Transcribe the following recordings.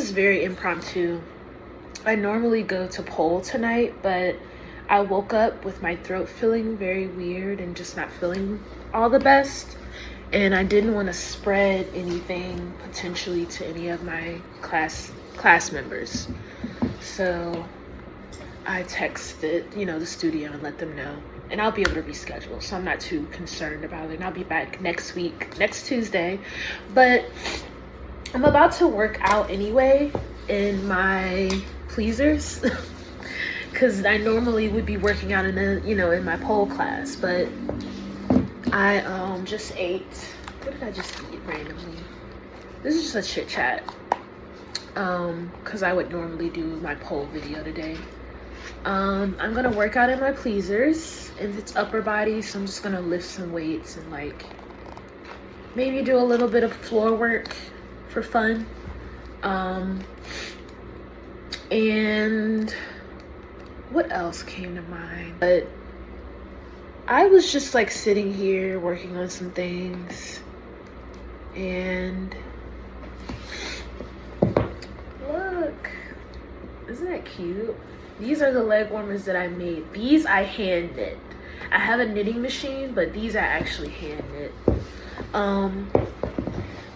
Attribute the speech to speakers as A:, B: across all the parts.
A: is very impromptu. I normally go to pole tonight, but I woke up with my throat feeling very weird and just not feeling all the best. And I didn't want to spread anything potentially to any of my class members. So I texted, the studio and let them know. And I'll be able to reschedule, so I'm not too concerned about it. And I'll be back next week, next Tuesday. But I'm about to work out anyway in my pleasers because I normally would be working out in my pole class, but I just ate. What did I just eat randomly? This is just a chit chat because I would normally do my pole video today. I'm gonna work out in my pleasers and it's upper body, so I'm just gonna lift some weights and like maybe do a little bit of floor work for fun. And what else came to mind? But I was just like sitting here working on some things, and look, isn't that cute? These are the leg warmers that I made. These I hand knit. I have a knitting machine, but these I actually hand knit.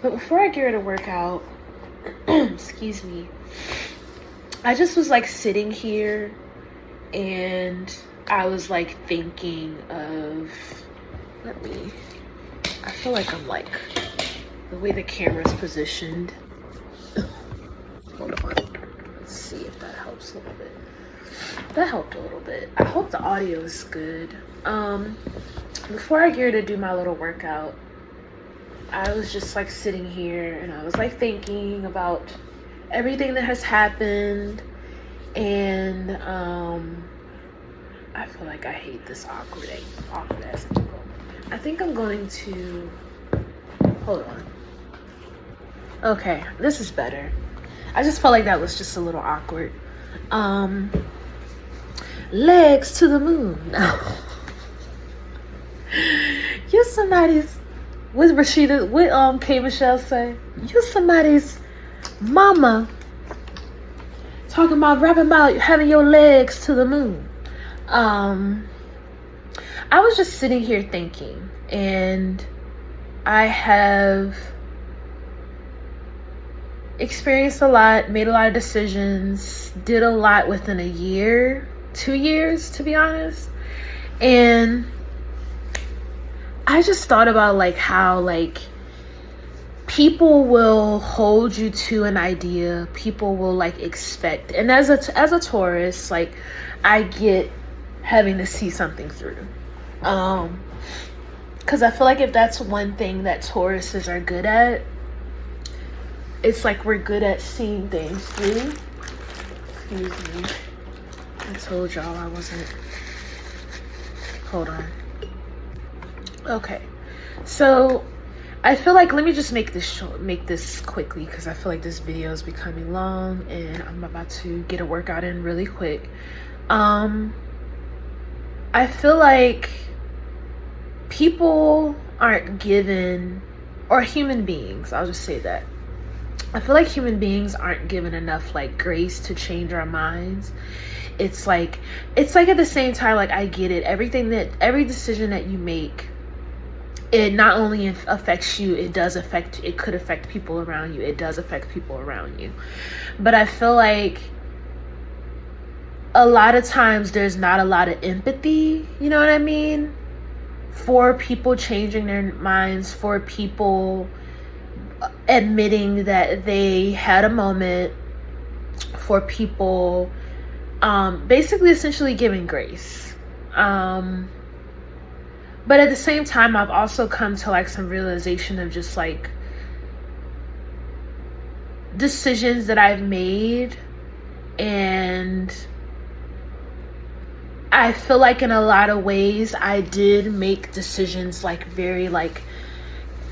A: But before I get ready to work out, excuse me, I just was like sitting here and I was like thinking of, I feel like I'm like, the way the camera's positioned. Hold on, let's see if that helps a little bit. That helped a little bit. I hope the audio is good. Before I get ready to do my little workout, I was just like sitting here and I was like thinking about everything that has happened, and I feel like I hate this awkward ass angle. I think I'm going to hold on. Okay, this is better. I just felt like that was just a little awkward. Legs to the moon. You're somebody's, what Rashida, what K Michelle say? You're somebody's mama talking about rapping about having your legs to the moon. I was just sitting here thinking, and I have experienced a lot, made a lot of decisions, did a lot within a year, 2 years, to be honest. And I just thought about like how like people will hold you to an idea, people will like expect, and as a Taurus, like I get having to see something through. Because I feel like if that's one thing that Tauruses are good at, it's like we're good at seeing things through. Excuse me. I told y'all I wasn't. Hold on. Okay. So I feel like, let me just make this quickly because I feel like this video is becoming long and I'm about to get a workout in really quick. I feel like people aren't given, or human beings, I'll just say that. I feel like human beings aren't given enough like grace to change our minds. It's like at the same time, like I get it. Every decision that you make, it not only affects you, it could affect people around you. It does affect people around you. But I feel like a lot of times there's not a lot of empathy, you know what I mean? For people changing their minds, for people admitting that they had a moment, for people basically essentially giving grace. But at the same time, I've also come to like some realization of just like decisions that I've made, and I feel like in a lot of ways I did make decisions like very like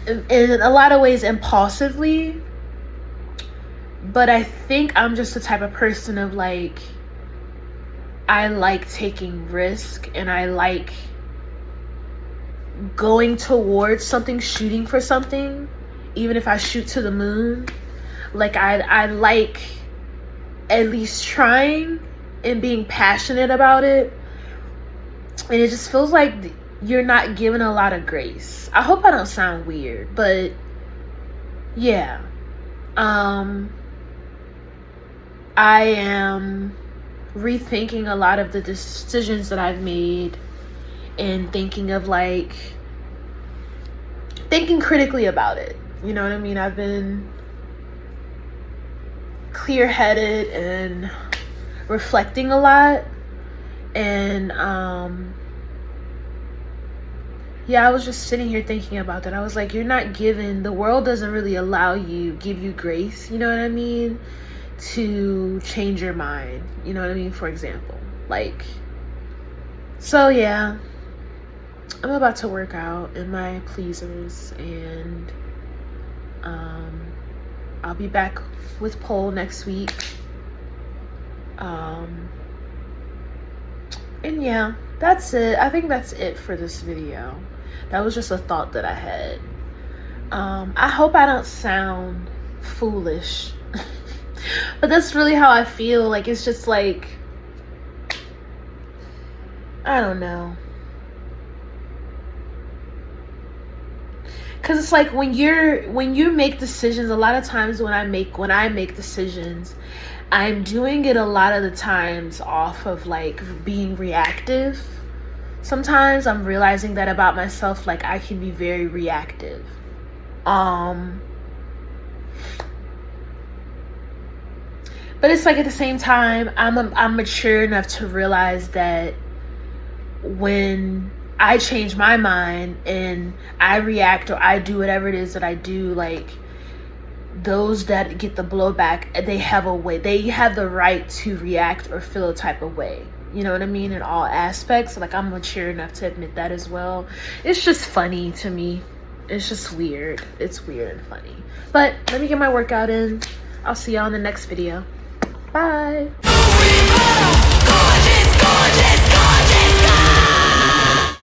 A: in a lot of ways impulsively. But I think I'm just the type of person of like, I like taking risk and I like going towards something, shooting for something, even if I shoot to the moon. Like I like at least trying and being passionate about it. And it just feels like you're not given a lot of grace. I hope I don't sound weird, but yeah. I am rethinking a lot of the decisions that I've made and thinking critically about it. You know what I mean? I've been clear-headed and reflecting a lot. And yeah, I was just sitting here thinking about that. I was like, you're not given, the world doesn't really give you grace, you know what I mean, to change your mind, you know what I mean, for example. Like, so yeah, I'm about to work out in my pleasers, and I'll be back with pole next week. And yeah, that's it. I think that's it for this video. That was just a thought that I had. I hope I don't sound foolish, but that's really how I feel. Like, it's just like, I don't know. Cause it's like when you make decisions, a lot of times when I make decisions, I'm doing it a lot of the times off of like being reactive. Sometimes I'm realizing that about myself, like I can be very reactive. But it's like at the same time, I'm mature enough to realize that when I change my mind and I react or I do whatever it is that I do, like, those that get the blowback, they have the right to react or feel a type of way. You know what I mean? In all aspects. Like, I'm mature enough to admit that as well. It's just funny to me. It's just weird. It's weird and funny. But let me get my workout in. I'll see y'all in the next video. Bye.